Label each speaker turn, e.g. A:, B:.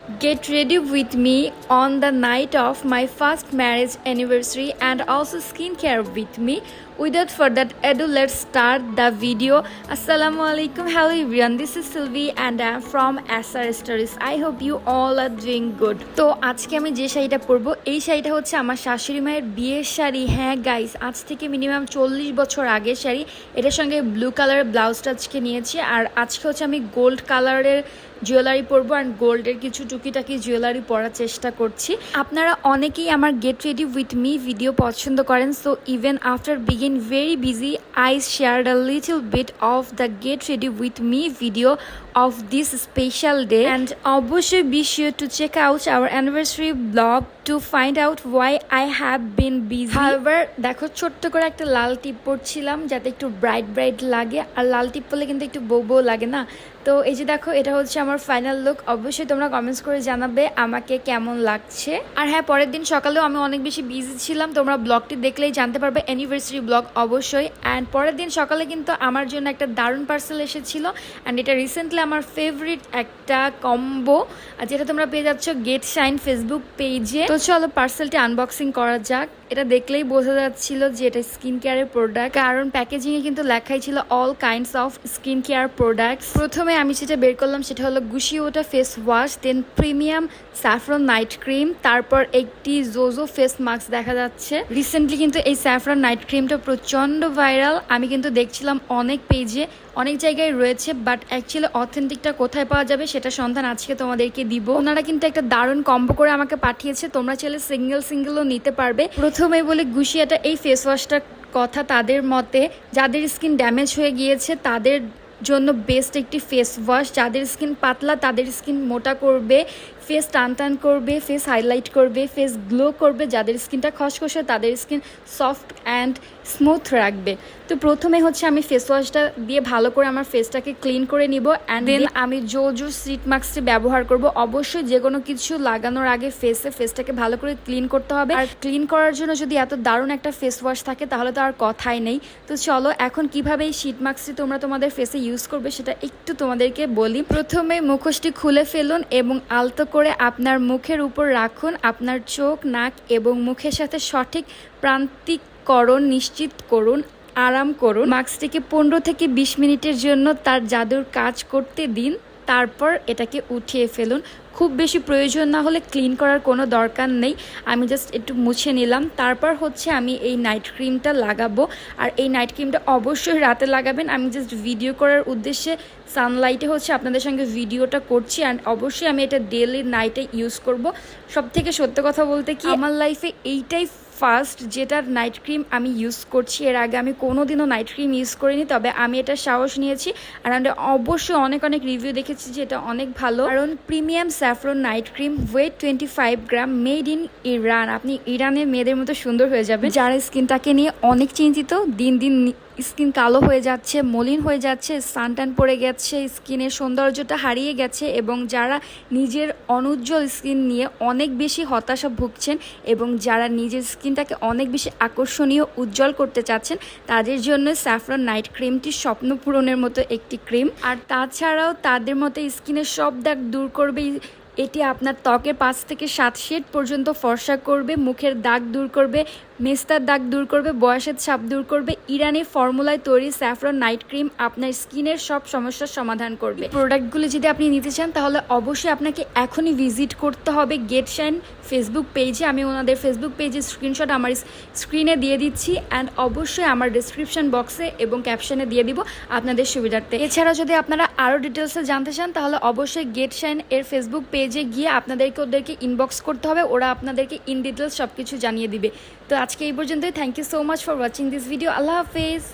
A: Get ready with me on the night of my first marriage anniversary and also skincare with me. Without further ado, let's start the video. Assalamu alaikum. Hello everyone, this is Sylvie and I am from SR Stories. I hope you all are doing good. তো আজকে আমি যে শাড়িটা পরবো এই শাড়িটা হচ্ছে আমার শাশুড়ি মায়ের বিয়ের শাড়ি। হ্যাঁ গাইস, আজ থেকে মিনিমাম 40 বছর আগের শাড়ি। এটার সঙ্গে ব্লু কালারের ব্লাউজটা আজকে নিয়েছি আর আজকে হচ্ছে আমি গোল্ড কালারের জুয়েলারি পরবো আর গোল্ডের কিছু টুকিটাকি জুয়েলারি পরার চেষ্টা করছি। আপনারা অনেকেই আমার get ready with me video পছন্দ করেন, so even after begin very busy I shared a little bit of the get ready with me video of this special day, and obviously be sure to check out our anniversary vlog to find out why I have been busy. However, দেখো ছোট্ট করে একটা লাল টিপ পরছিলাম যাতে একটু bright লাগে, আর লাল টিপ পরলে কিন্তু একটু বউ লাগে না। তো এই যে দেখো, এটা হচ্ছে আমার ফাইনাল লুক। অবশ্যই তোমরা কমেন্টস করে জানাবে আমাকে কেমন লাগছে। আর হ্যাঁ, পরের দিন সকালেও আমি অনেক বেশি বিজি ছিলাম, তোমরা ব্লগটি দেখলেই জানতে পারবে, অ্যানিভার্সারি ব্লগ অবশ্যই। অ্যান্ড পরের দিন সকালে কিন্তু আমার জন্য একটা দারুণ পার্সেল এসেছিলো, অ্যান্ড এটা রিসেন্টলি আমার ফেভারিট একটা কম্বো, যেটা তোমরা পেয়ে যাচ্ছ গেট শাইন ফেসবুক পেজে। তো চলো পার্সেলটি আনবক্সিং করা যাক। এটা দেখলেই বোঝা যাচ্ছিল যে এটা স্কিন কেয়ারের প্রোডাক্ট, কারণ প্যাকেজিংয়ে কিন্তু লেখাই ছিল all kinds of skin care products. প্রথমে আমি যেটা বের করলাম সেটা হলো গুশি ওটা ফেস ওয়াশ, দেন প্রিমিয়াম স্যাফরন নাইট ক্রিম, তারপর একটি জোজো ফেস মাস্ক দেখা যাচ্ছে। রিসেন্টলি কিন্তু এই স্যাফরন নাইট ক্রিমটা প্রচণ্ড ভাইরাল। আমি কিন্তু দেখছিলাম অনেক পেজে অনেক জায়গায় রয়েছে, বাট অ্যাকচুয়ালি অথেন্টিকটা কোথায় পাওয়া যাবে সেটা সন্ধান আজকে তোমাদেরকে দিব। ওনারা কিন্তু একটা দারুণ কম্বো করে আমাকে পাঠিয়েছে, তোমরা চাইলে সিঙ্গেলও নিতে পারবে। প্রথমে বলে গুশিয়াটা এই ফেস ওয়াশটার কথা, তাদের মতে যাদের স্কিন ড্যামেজ হয়ে গিয়েছে তাদের জন্য বেস্ট একটি ফেস ওয়াশ। যাদের স্কিন পাতলা তাদের স্কিন মোটা করবে, ফেস টান করবে, ফেস হাইলাইট করবে, ফেস গ্লো করবে। যাদের স্কিনটা খসখসে তাদের স্কিন সফট অ্যান্ড স্মুথ রাখবে। তো প্রথমে হচ্ছে আমি ফেস ওয়াশটা দিয়ে ভালো করে আমার ফেসটাকে ক্লিন করে নিব, অ্যান্ড দেন আমি জোজো সিট মাস্কটি ব্যবহার করব। অবশ্যই যে কোনো কিছু লাগানোর আগে ফেসটাকে ভালো করে ক্লিন করতে হবে, আর ক্লিন করার জন্য যদি এত দারুণ একটা ফেস ওয়াশ থাকে তাহলে তো আর কথাই নেই। তো চলো এখন কিভাবে এই শীট মাস্কটি তোমরা তোমাদের ফেসে ইউজ করবে সেটা একটু তোমাদেরকে বলি। প্রথমে মুখোশটি খুলে ফেলুন এবং আলতো করে আপনার মুখের উপর রাখুন। আপনার চোখ, নাক এবং মুখের সাথে সঠিক প্রান্তিককরণ নিশ্চিত করুন। আরাম করুন। মাস্কটিকে 15 থেকে 20 মিনিটের জন্য তার জাদুর কাজ করতে দিন, তারপর এটাকে উঠিয়ে ফেলুন। খুব বেশি প্রয়োজন না হলে ক্লিন করার কোনো দরকার নেই, আমি জাস্ট একটু মুছে নিলাম। তারপর হচ্ছে আমি এই নাইট ক্রিমটা লাগাবো, আর এই নাইট ক্রিমটা অবশ্যই রাতে লাগাবেন। আমি জাস্ট ভিডিও করার উদ্দেশ্যে সানলাইটে হচ্ছে আপনাদের সঙ্গে ভিডিওটা করছি, অ্যান্ড অবশ্যই আমি এটা ডেলি নাইটে ইউজ করব। সব থেকে সত্য কথা বলতে কি, আমার লাইফে এইটাই ফার্স্ট যেটার নাইট ক্রিম আমি ইউজ করছি। এর আগে আমি কোনোদিনও নাইট ক্রিম ইউজ করিনি, তবে আমি এটা সাহস নিয়েছি, আর আমি অবশ্যই অনেক রিভিউ দেখেছি যে এটা অনেক ভালো। কারণ premium saffron night cream, weight 25 gram, made in Iran. আপনি ইরানের মেয়েদের মতো সুন্দর হয়ে যাবেন। যারা স্কিনটাকে নিয়ে অনেক চিন্তিত, দিন স্কিন কালো হয়ে যাচ্ছে, মলিন হয়ে যাচ্ছে, সানটান পড়ে গেছে, স্কিনের সৌন্দর্যটা হারিয়ে গেছে, এবং যারা নিজের অনুজ্জ্বল স্কিন নিয়ে অনেক বেশি হতাশা ভুগছেন, এবং যারা নিজের স্কিনটাকে অনেক বেশি আকর্ষণীয় উজ্জ্বল করতে চাচ্ছেন, তাদের জন্য স্যাফরন নাইট ক্রিমটি স্বপ্ন পূরণের মতো একটি ক্রিম। আর তাছাড়াও তাদের মতো স্কিনের সব দাগ দূর করবে। এটি আপনার ত্বকের 5 থেকে 7 শেড পর্যন্ত ফর্সা করবে, মুখের দাগ দূর করবে, মেস্তার দাগ দূর করবে, বয়সের ছাপ দূর করবে। ইরানের ফর্মুলায় তৈরি স্যাফরন নাইট ক্রিম আপনার স্কিনের সব সমস্যার সমাধান করবে। প্রোডাক্টগুলি যদি আপনি নিতে চান তাহলে অবশ্যই আপনাকে এখনই ভিজিট করতে হবে গেট শাইন ফেসবুক পেজে। আমি ওনাদের ফেসবুক পেজের স্ক্রিনশট আমার স্ক্রিনে দিয়ে দিচ্ছি, অ্যান্ড অবশ্যই আমার ডিসক্রিপশন বক্সে এবং ক্যাপশনে দিয়ে দিব আপনাদের সুবিধার্থে। এছাড়া যদি আপনারা আরও ডিটেলসে জানতে চান তাহলে অবশ্যই গেট শাইন এর ফেসবুক পেজে গিয়ে ওদেরকে ইনবক্স করতে হবে, ওরা আপনাদেরকে ইন ডিটেলস সব কিছু জানিয়ে দিবে। তো আজকে এই পর্যন্তই। Thank you so much for watching this video. আল্লাহ হাফেজ।